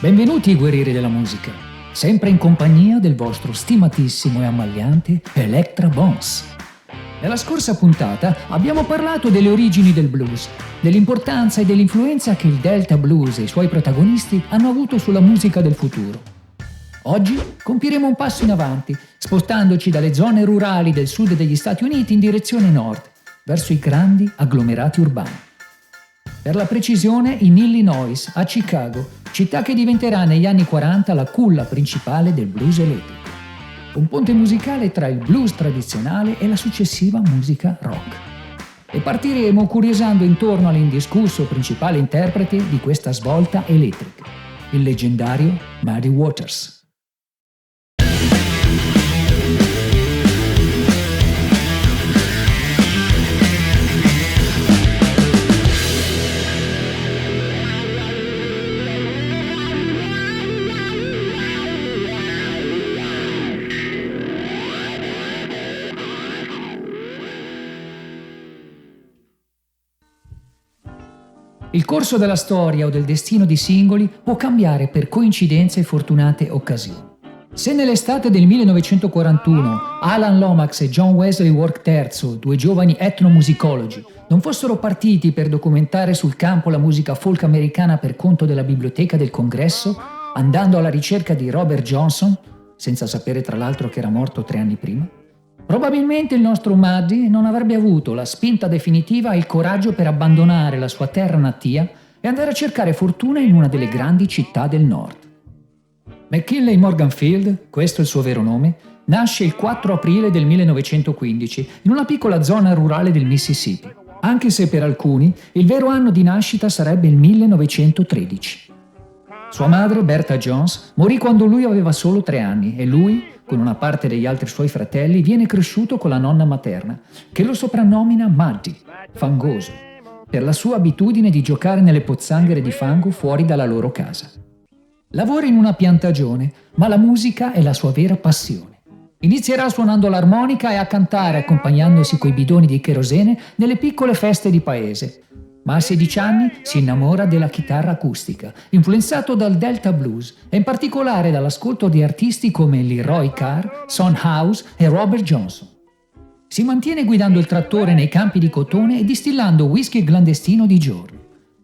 Benvenuti guerrieri della musica, sempre in compagnia del vostro stimatissimo e ammagliante Elektra Bones. Nella scorsa puntata abbiamo parlato delle origini del blues, dell'importanza e dell'influenza che il Delta Blues e i suoi protagonisti hanno avuto sulla musica del futuro. Oggi compieremo un passo in avanti, spostandoci dalle zone rurali del sud degli Stati Uniti in direzione nord, verso i grandi agglomerati urbani. Per la precisione in Illinois, a Chicago, città che diventerà negli anni 40 la culla principale del blues elettrico. Un ponte musicale tra il blues tradizionale e la successiva musica rock. E partiremo curiosando intorno all'indiscusso principale interprete di questa svolta elettrica, il leggendario Muddy Waters. Il corso della storia o del destino di singoli può cambiare per coincidenze e fortunate occasioni. Se nell'estate del 1941 Alan Lomax e John Wesley Work III, due giovani etnomusicologi, non fossero partiti per documentare sul campo la musica folk americana per conto della Biblioteca del Congresso, andando alla ricerca di Robert Johnson, senza sapere tra l'altro che era morto 3 anni prima, probabilmente il nostro Muddy non avrebbe avuto la spinta definitiva e il coraggio per abbandonare la sua terra natia e andare a cercare fortuna in una delle grandi città del nord. McKinley Morganfield, questo è il suo vero nome, nasce il 4 aprile del 1915 in una piccola zona rurale del Mississippi, anche se per alcuni il vero anno di nascita sarebbe il 1913. Sua madre, Bertha Jones, morì quando lui aveva solo 3 anni e lui, con una parte degli altri suoi fratelli, viene cresciuto con la nonna materna, che lo soprannomina Muddy, fangoso, per la sua abitudine di giocare nelle pozzanghere di fango fuori dalla loro casa. Lavora in una piantagione, ma la musica è la sua vera passione. Inizierà suonando l'armonica e a cantare accompagnandosi coi bidoni di cherosene nelle piccole feste di paese. Ma a 16 anni si innamora della chitarra acustica, influenzato dal Delta Blues e in particolare dall'ascolto di artisti come Leroy Carr, Son House e Robert Johnson. Si mantiene guidando il trattore nei campi di cotone e distillando whisky clandestino di giorno,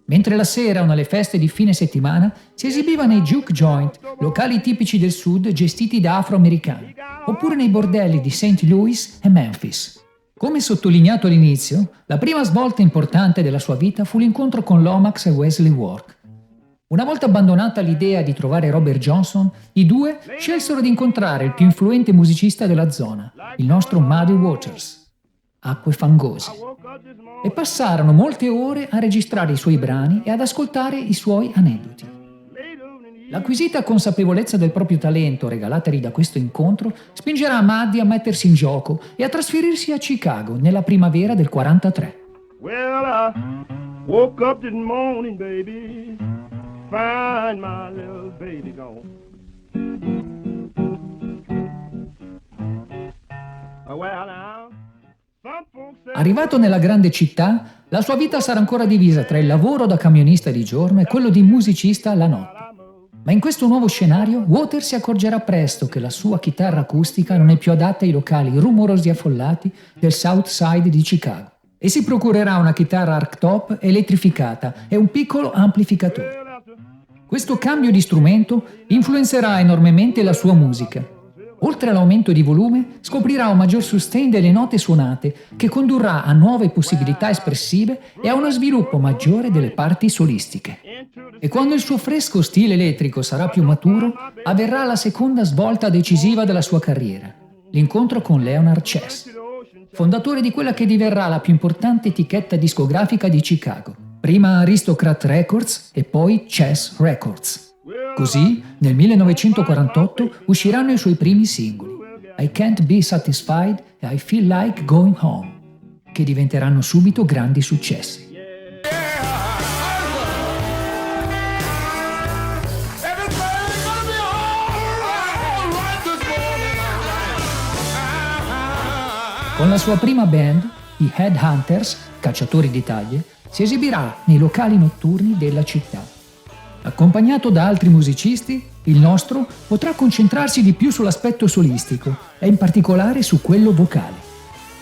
mentre la sera o nelle feste di fine settimana si esibiva nei juke joint, locali tipici del sud gestiti da afroamericani, oppure nei bordelli di St. Louis e Memphis. Come sottolineato all'inizio, la prima svolta importante della sua vita fu l'incontro con Lomax e Wesley Work. Una volta abbandonata l'idea di trovare Robert Johnson, i due scelsero di incontrare il più influente musicista della zona, il nostro Muddy Waters, acque fangose, e passarono molte ore a registrare i suoi brani e ad ascoltare i suoi aneddoti. L'acquisita consapevolezza del proprio talento regalatagli da questo incontro spingerà Muddy a mettersi in gioco e a trasferirsi a Chicago nella primavera del 43. Well, I woke up this morning, baby, find my little baby gone. Well, now, some folks say... Arrivato nella grande città, la sua vita sarà ancora divisa tra il lavoro da camionista di giorno e quello di musicista la notte. Ma in questo nuovo scenario, Waters si accorgerà presto che la sua chitarra acustica non è più adatta ai locali rumorosi e affollati del South Side di Chicago e si procurerà una chitarra archtop elettrificata e un piccolo amplificatore. Questo cambio di strumento influenzerà enormemente la sua musica. Oltre all'aumento di volume, scoprirà un maggior sustain delle note suonate che condurrà a nuove possibilità espressive e a uno sviluppo maggiore delle parti solistiche. E quando il suo fresco stile elettrico sarà più maturo, avverrà la seconda svolta decisiva della sua carriera, l'incontro con Leonard Chess, fondatore di quella che diverrà la più importante etichetta discografica di Chicago, prima Aristocrat Records e poi Chess Records. Così, nel 1948, usciranno i suoi primi singoli, I Can't Be Satisfied e I Feel Like Going Home, che diventeranno subito grandi successi. Con la sua prima band, i Headhunters, cacciatori di taglie, si esibirà nei locali notturni della città. Accompagnato da altri musicisti, il nostro potrà concentrarsi di più sull'aspetto solistico e in particolare su quello vocale.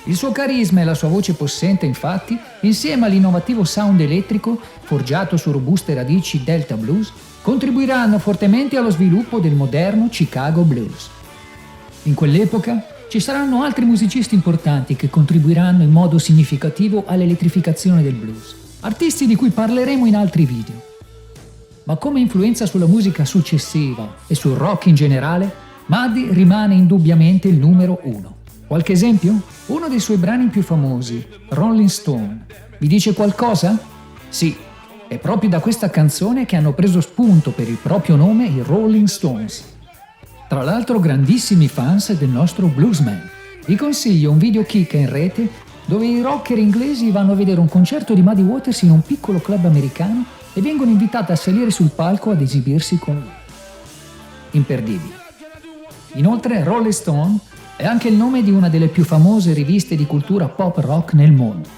Il suo carisma e la sua voce possente, infatti, insieme all'innovativo sound elettrico, forgiato su robuste radici Delta Blues, contribuiranno fortemente allo sviluppo del moderno Chicago Blues. In quell'epoca ci saranno altri musicisti importanti che contribuiranno in modo significativo all'elettrificazione del blues, artisti di cui parleremo in altri video. Ma come influenza sulla musica successiva e sul rock in generale, Muddy rimane indubbiamente il numero 1. Qualche esempio? Uno dei suoi brani più famosi, Rolling Stone. Vi dice qualcosa? Sì, è proprio da questa canzone che hanno preso spunto per il proprio nome i Rolling Stones. Tra l'altro grandissimi fans del nostro bluesman. Vi consiglio un video chicca in rete dove i rocker inglesi vanno a vedere un concerto di Muddy Waters in un piccolo club americano e vengono invitati a salire sul palco ad esibirsi con lui. Imperdibile. Inoltre Rolling Stone è anche il nome di una delle più famose riviste di cultura pop rock nel mondo.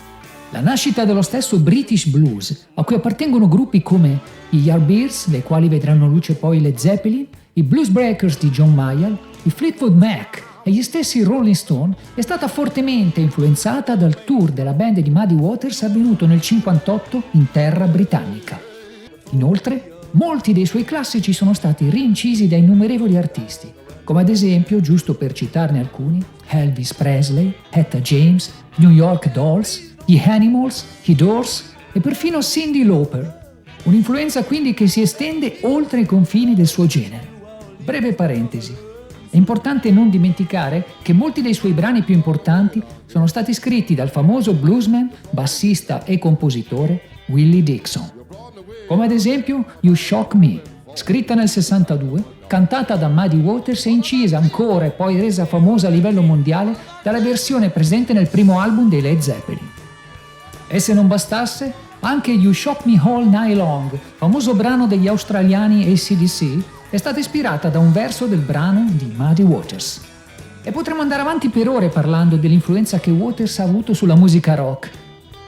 La nascita dello stesso British Blues, a cui appartengono gruppi come i Yardbirds, dei quali vedranno luce poi Led Zeppelin, i Blues Breakers di John Mayall, i Fleetwood Mac e gli stessi Rolling Stone, è stata fortemente influenzata dal tour della band di Muddy Waters avvenuto nel 1958 in terra britannica. Inoltre, molti dei suoi classici sono stati rincisi da innumerevoli artisti, come ad esempio, giusto per citarne alcuni, Elvis Presley, Etta James, New York Dolls, gli Animals, i Doors e perfino Cyndi Lauper. Un'influenza quindi che si estende oltre i confini del suo genere. Breve parentesi. È importante non dimenticare che molti dei suoi brani più importanti sono stati scritti dal famoso bluesman, bassista e compositore Willie Dixon. Come ad esempio You Shock Me, scritta nel 62, cantata da Muddy Waters e incisa ancora e poi resa famosa a livello mondiale dalla versione presente nel primo album dei Led Zeppelin. E se non bastasse, anche You Shock Me All Night Long, famoso brano degli australiani AC/DC, è stata ispirata da un verso del brano di Muddy Waters. E potremmo andare avanti per ore parlando dell'influenza che Waters ha avuto sulla musica rock,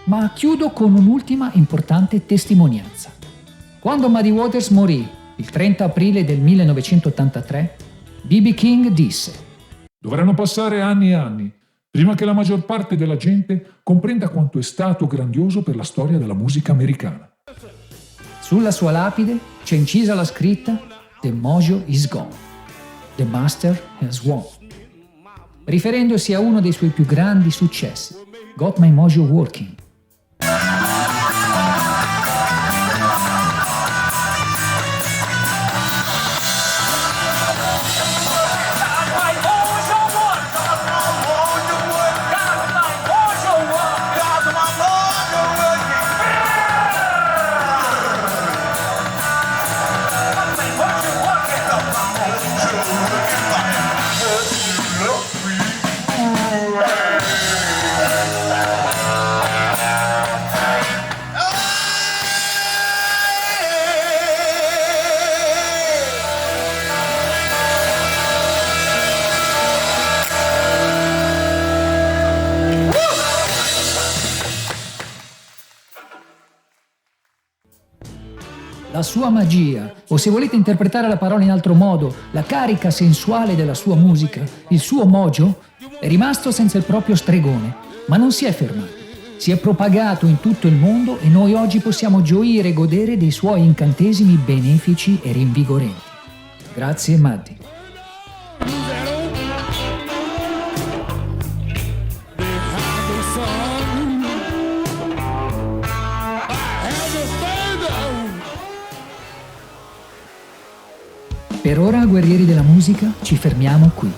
ma chiudo con un'ultima importante testimonianza. Quando Muddy Waters morì, il 30 aprile del 1983, B.B. King disse: «Dovranno passare anni e anni prima che la maggior parte della gente comprenda quanto è stato grandioso per la storia della musica americana». Sulla sua lapide c'è incisa la scritta The Mojo is gone, the master has won, riferendosi a uno dei suoi più grandi successi, Got My Mojo Working. La sua magia, o se volete interpretare la parola in altro modo, la carica sensuale della sua musica, il suo mojo, è rimasto senza il proprio stregone, ma non si è fermato. Si è propagato in tutto il mondo e noi oggi possiamo gioire e godere dei suoi incantesimi benefici e rinvigorenti. Grazie Muddy. Per ora, guerrieri della musica, ci fermiamo qui.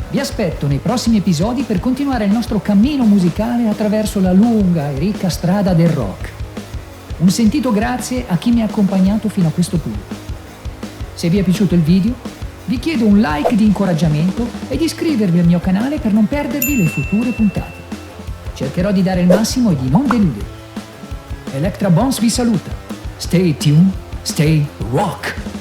Vi aspetto nei prossimi episodi per continuare il nostro cammino musicale attraverso la lunga e ricca strada del rock. Un sentito grazie a chi mi ha accompagnato fino a questo punto. Se vi è piaciuto il video, vi chiedo un like di incoraggiamento e di iscrivervi al mio canale per non perdervi le future puntate. Cercherò di dare il massimo e di non deludere. Electra Bones vi saluta. Stay tuned, stay rock!